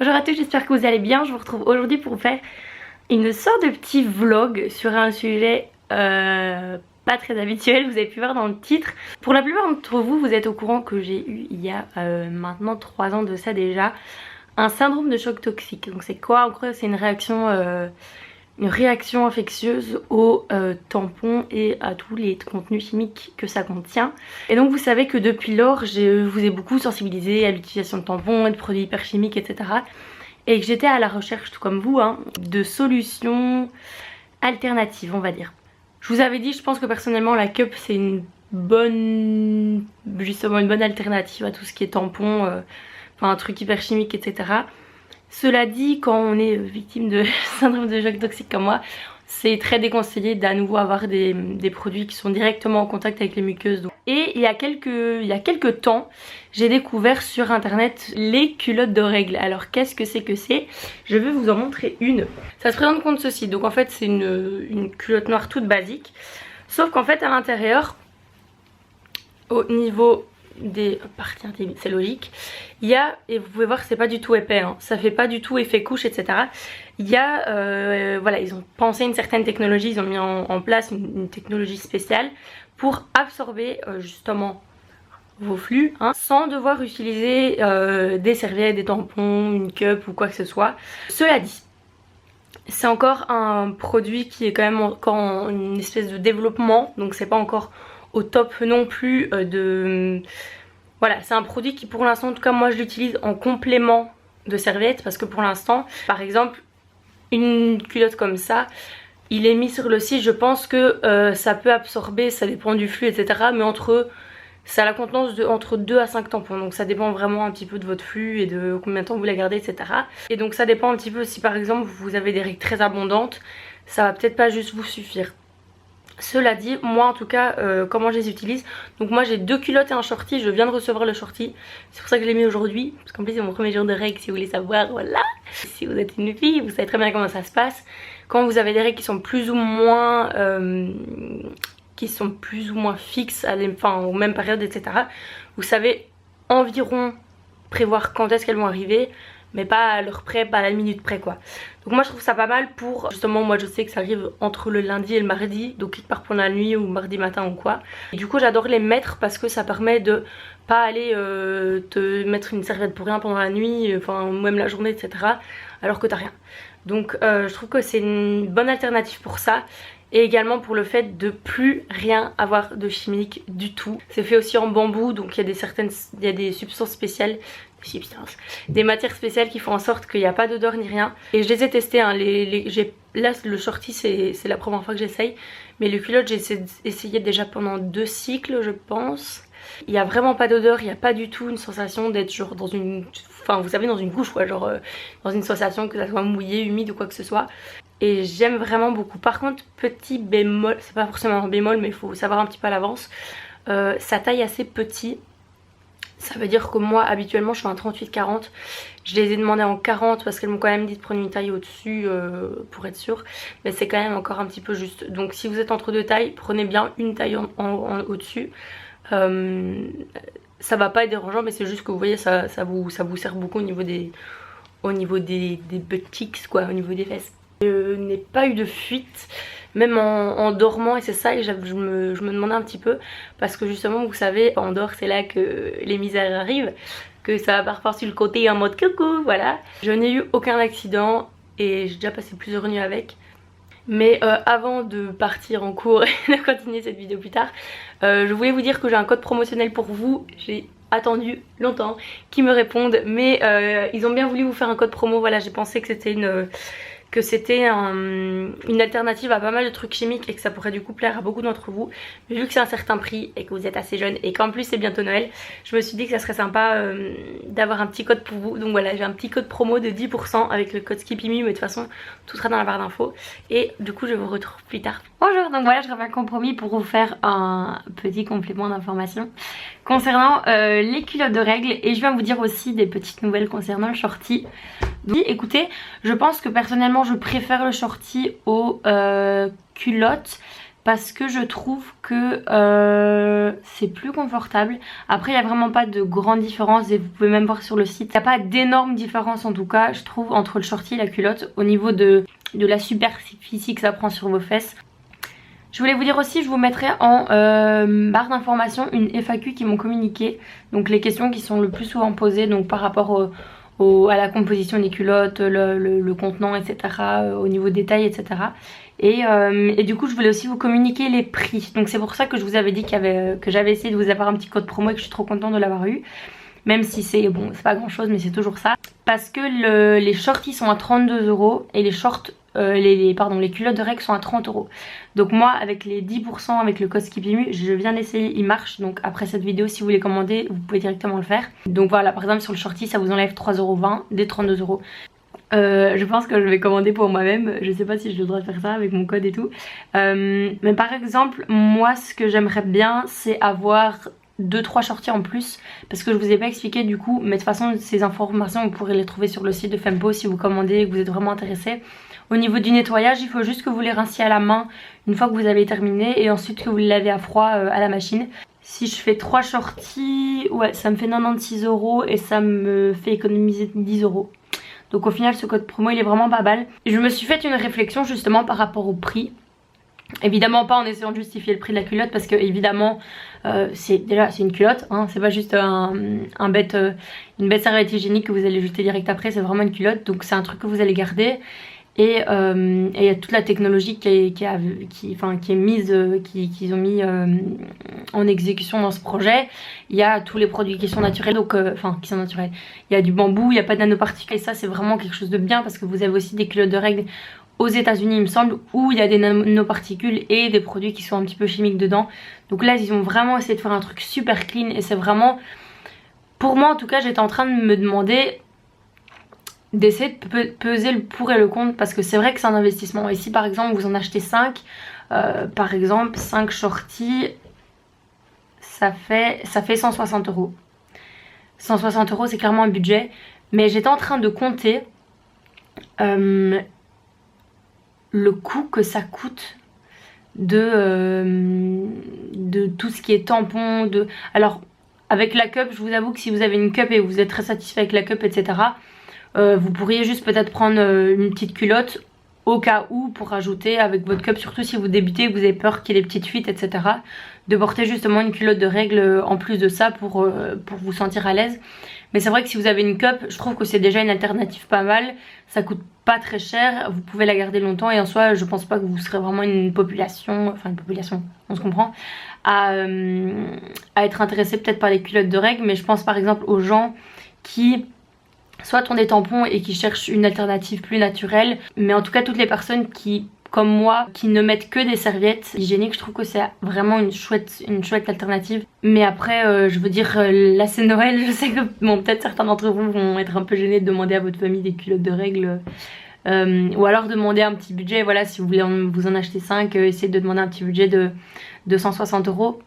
Bonjour à tous, j'espère que vous allez bien. Je vous retrouve aujourd'hui pour vous faire une sorte de petit vlog sur un sujet pas très habituel. Vous avez pu voir dans le titre. Pour la plupart d'entre vous, vous êtes au courant que j'ai eu il y a maintenant 3 ans de ça déjà un syndrome de choc toxique. Donc c'est quoi? En gros c'est une réaction infectieuse aux tampons et à tous les contenus chimiques que ça contient. Et donc vous savez que depuis lors je vous ai beaucoup sensibilisé à l'utilisation de tampons et de produits hyper chimiques, etc. Et que j'étais à la recherche, tout comme vous, de solutions alternatives, on va dire. Je vous avais dit, je pense que personnellement la cup c'est une bonne alternative à tout ce qui est tampon, enfin un truc hyper chimique, etc. Cela dit, quand on est victime de syndrome de choc toxique comme moi, c'est très déconseillé d'à nouveau avoir des produits qui sont directement en contact avec les muqueuses. Et il y a quelques temps, j'ai découvert sur internet les culottes de règles. Alors qu'est-ce que c'est? Je vais vous en montrer une. Ça se présente comme ceci. Donc en fait c'est une culotte noire toute basique. Sauf qu'en fait à l'intérieur, au niveau des parties intimes, c'est logique, il y a, et vous pouvez voir que c'est pas du tout épais, ça fait pas du tout effet couche, etc. Il y a, voilà, ils ont pensé une certaine technologie, ils ont mis en place une technologie spéciale pour absorber justement vos flux, sans devoir utiliser des serviettes, des tampons, une cup ou quoi que ce soit. Cela dit, c'est encore un produit qui est quand même encore en une espèce de développement, donc c'est pas encore au top non plus voilà, c'est un produit qui pour l'instant, en tout cas moi je l'utilise en complément de serviettes, parce que pour l'instant, par exemple, une culotte comme ça, il est mis sur le site, je pense que ça peut absorber, ça dépend du flux, etc. Mais ça a la contenance de entre 2 à 5 tampons, donc ça dépend vraiment un petit peu de votre flux et de combien de temps vous la gardez, etc. Et donc ça dépend un petit peu si par exemple vous avez des règles très abondantes, ça va peut-être pas juste vous suffire. Cela dit, moi en tout cas, comment je les utilise, donc moi j'ai 2 culottes et un shorty, je viens de recevoir le shorty, c'est pour ça que je l'ai mis aujourd'hui, parce qu'en plus c'est mon premier jour de règles si vous voulez savoir, voilà. Si vous êtes une fille, vous savez très bien comment ça se passe. Quand vous avez des règles qui sont plus ou moins fixes aux mêmes périodes, etc. Vous savez environ prévoir quand est-ce qu'elles vont arriver, mais pas à l'heure près, pas à la minute près quoi. Donc moi je trouve ça pas mal pour, justement moi je sais que ça arrive entre le lundi et le mardi, donc quelque part pendant la nuit ou mardi matin ou quoi. Et du coup j'adore les mettre parce que ça permet de pas aller te mettre une serviette pour rien pendant la nuit, enfin même la journée, etc. alors que t'as rien. Donc je trouve que c'est une bonne alternative pour ça. Et également pour le fait de plus rien avoir de chimique du tout. C'est fait aussi en bambou, donc il y a des substances spéciales, des matières spéciales qui font en sorte qu'il n'y a pas d'odeur ni rien. Et je les ai testées, là le shorty c'est la première fois que j'essaye, mais les culottes j'ai essayé déjà pendant 2 cycles je pense. Il n'y a vraiment pas d'odeur, il n'y a pas du tout une sensation d'être genre dans une... Enfin vous savez, dans une couche quoi, genre dans une sensation que ça soit mouillé, humide ou quoi que ce soit. Et j'aime vraiment beaucoup. Par contre, petit bémol, c'est pas forcément un bémol mais il faut savoir un petit peu à l'avance, sa taille est assez petit. Ça veut dire que moi habituellement je suis un 38-40. Je les ai demandé en 40 parce qu'elles m'ont quand même dit de prendre une taille au-dessus pour être sûre. Mais c'est quand même encore un petit peu juste. Donc si vous êtes entre 2 tailles, prenez bien une taille au-dessus. Ça va pas être dérangeant, mais c'est juste que vous voyez ça vous sert beaucoup au niveau des buttocks quoi, au niveau des fesses. Je n'ai pas eu de fuite même en dormant, et c'est ça que je me demandais un petit peu, parce que justement vous savez en dehors c'est là que les misères arrivent, que ça va parfois sur le côté en mode coucou, voilà. Je n'ai eu aucun accident et j'ai déjà passé plusieurs nuits avec. Mais avant de partir en cours et de continuer cette vidéo plus tard, je voulais vous dire que j'ai un code promotionnel pour vous. J'ai attendu longtemps qu'ils me répondent, mais ils ont bien voulu vous faire un code promo. Voilà, j'ai pensé que c'était une alternative à pas mal de trucs chimiques et que ça pourrait du coup plaire à beaucoup d'entre vous. Mais vu que c'est un certain prix et que vous êtes assez jeune et qu'en plus c'est bientôt Noël, je me suis dit que ça serait sympa d'avoir un petit code pour vous. Donc voilà, j'ai un petit code promo de 10% avec le code SKIPPYME, mais de toute façon tout sera dans la barre d'infos. Et du coup je vous retrouve plus tard. Bonjour, donc voilà, je refais un compromis pour vous faire un petit complément d'information concernant les culottes de règles, et je vais vous dire aussi des petites nouvelles concernant le shorty. Donc, écoutez, je pense que personnellement je préfère le shorty aux culottes, parce que je trouve que c'est plus confortable. Après il n'y a vraiment pas de grande différence et vous pouvez même voir sur le site. Il n'y a pas d'énorme différence en tout cas je trouve entre le shorty et la culotte au niveau de la superficie que ça prend sur vos fesses. Je voulais vous dire aussi, je vous mettrai en barre d'informations une FAQ qui m'ont communiqué. Donc les questions qui sont le plus souvent posées donc par rapport à la composition des culottes, le contenant, etc. Au niveau des tailles, etc. Et du coup je voulais aussi vous communiquer les prix. Donc c'est pour ça que je vous avais dit que j'avais essayé de vous avoir un petit code promo et que je suis trop contente de l'avoir eu. Même si c'est bon, c'est pas grand chose mais c'est toujours ça. Parce que les shorties sont à 32 € et les shorts, les culottes de règles sont à 30 €. Donc moi avec les 10% avec le code Skipimu, je viens d'essayer, il marche. Donc après cette vidéo si vous voulez commander vous pouvez directement le faire. Donc voilà, par exemple sur le shorty ça vous enlève 3,20 € des 32 €. Je pense que je vais commander pour moi-même. Je sais pas si je devrais faire ça avec mon code et tout. Mais par exemple moi ce que j'aimerais bien c'est avoir 2-3 shorties en plus parce que je vous ai pas expliqué du coup, mais de toute façon ces informations vous pourrez les trouver sur le site de Fempo si vous commandez et que vous êtes vraiment intéressé. Au niveau du nettoyage il faut juste que vous les rinciez à la main une fois que vous avez terminé et ensuite que vous les lavez à froid à la machine. Si je fais 3 shorties, ouais ça me fait 96 € et ça me fait économiser 10 €. Donc au final ce code promo il est vraiment pas mal. Je me suis fait une réflexion justement par rapport au prix. Évidemment pas en essayant de justifier le prix de la culotte parce que évidemment c'est une culotte hein, c'est pas juste une bête serviette hygiénique que vous allez jeter direct après, c'est vraiment une culotte donc c'est un truc que vous allez garder. Et il y a toute la technologie qu'ils ont mis en exécution dans ce projet. Il y a tous les produits qui sont naturels, donc qui sont naturels. Il y a du bambou, il n'y a pas de nanoparticules et ça c'est vraiment quelque chose de bien parce que vous avez aussi des culottes de règles aux États-Unis il me semble où il y a des nanoparticules et des produits qui sont un petit peu chimiques dedans. Donc là ils ont vraiment essayé de faire un truc super clean et c'est vraiment, pour moi en tout cas j'étais en train de me demander d'essayer de peser le pour et le contre parce que c'est vrai que c'est un investissement. Et si par exemple vous en achetez 5, par exemple 5 shorties ça fait 160 €. 160 € c'est clairement un budget, mais j'étais en train de compter le coût que ça coûte de tout ce qui est tampon, alors avec la cup je vous avoue que si vous avez une cup et vous êtes très satisfait avec la cup etc, vous pourriez juste peut-être prendre une petite culotte au cas où pour rajouter avec votre cup, surtout si vous débutez et que vous avez peur qu'il y ait des petites fuites etc, de porter justement une culotte de règles en plus de ça pour vous sentir à l'aise. Mais c'est vrai que si vous avez une cup, je trouve que c'est déjà une alternative pas mal, ça coûte pas très cher, vous pouvez la garder longtemps et en soi je pense pas que vous serez vraiment une population, on se comprend, à être intéressé peut-être par les culottes de règles. Mais je pense par exemple aux gens qui soit ont des tampons et qui cherchent une alternative plus naturelle, mais en tout cas toutes les personnes qui, comme moi, qui ne mettent que des serviettes hygiéniques, je trouve que c'est vraiment une chouette alternative. Mais après je veux dire là c'est Noël, je sais que bon peut-être certains d'entre vous vont être un peu gênés de demander à votre famille des culottes de règles, ou alors demander un petit budget. Voilà, si vous voulez vous en acheter 5, essayez de demander un petit budget de 160 €.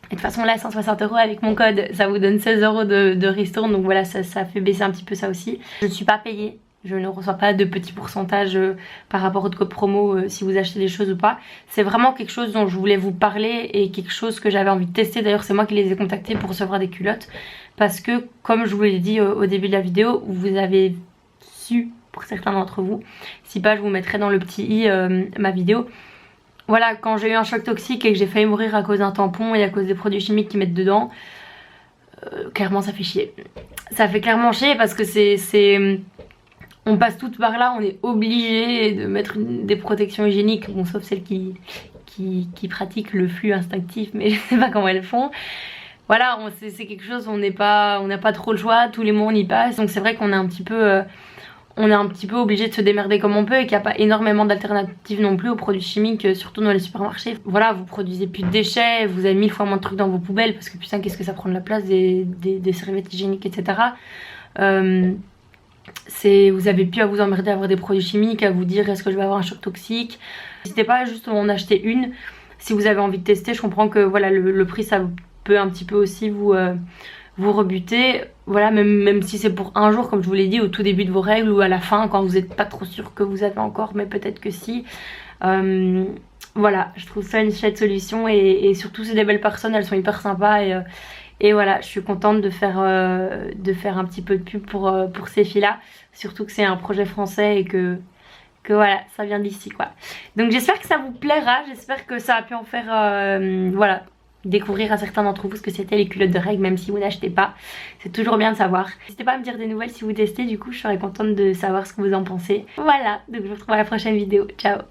Et de toute façon là 160 € avec mon code ça vous donne 16 € de ristourne, donc voilà ça fait baisser un petit peu ça aussi. Je ne suis pas payée, je ne reçois pas de petits pourcentages par rapport au code promo si vous achetez des choses ou pas. C'est vraiment quelque chose dont je voulais vous parler et quelque chose que j'avais envie de tester. D'ailleurs c'est moi qui les ai contactés pour recevoir des culottes parce que comme je vous l'ai dit au début de la vidéo, vous avez su pour certains d'entre vous, si pas je vous mettrai dans le petit i ma vidéo. Voilà, quand j'ai eu un choc toxique et que j'ai failli mourir à cause d'un tampon et à cause des produits chimiques qu'ils mettent dedans, clairement ça fait chier. Ça fait clairement chier parce que on passe toutes par là, on est obligé de mettre des protections hygiéniques, bon sauf celles qui pratiquent le flux instinctif, mais je sais pas comment elles font. Voilà, c'est quelque chose, on n'a pas trop le choix, tous les mois on y passe, donc c'est vrai qu'on est un petit peu... obligé de se démerder comme on peut et qu'il n'y a pas énormément d'alternatives non plus aux produits chimiques, surtout dans les supermarchés. Voilà, vous produisez plus de déchets, vous avez 1000 fois moins de trucs dans vos poubelles parce que putain qu'est-ce que ça prend de la place, des serviettes hygiéniques etc. Vous avez plus à vous emmerder à avoir des produits chimiques, à vous dire est-ce que je vais avoir un choc toxique. N'hésitez pas juste à en acheter une si vous avez envie de tester. Je comprends que voilà le prix ça peut un petit peu aussi vous rebuter, voilà, même si c'est pour un jour comme je vous l'ai dit au tout début de vos règles ou à la fin quand vous n'êtes pas trop sûr que vous avez encore, mais peut-être que si. voilà, je trouve ça une chouette solution et surtout c'est des belles personnes, elles sont hyper sympas et voilà, je suis contente de faire un petit peu de pub pour ces filles-là. Surtout que c'est un projet français et que voilà, ça vient d'ici quoi. Donc j'espère que ça vous plaira, j'espère que ça a pu en faire, voilà, découvrir à certains d'entre vous ce que c'était les culottes de règles, même si vous n'achetez pas. C'est toujours bien de savoir. N'hésitez pas à me dire des nouvelles si vous testez, du coup je serais contente de savoir ce que vous en pensez. Voilà, donc je vous retrouve à la prochaine vidéo. Ciao!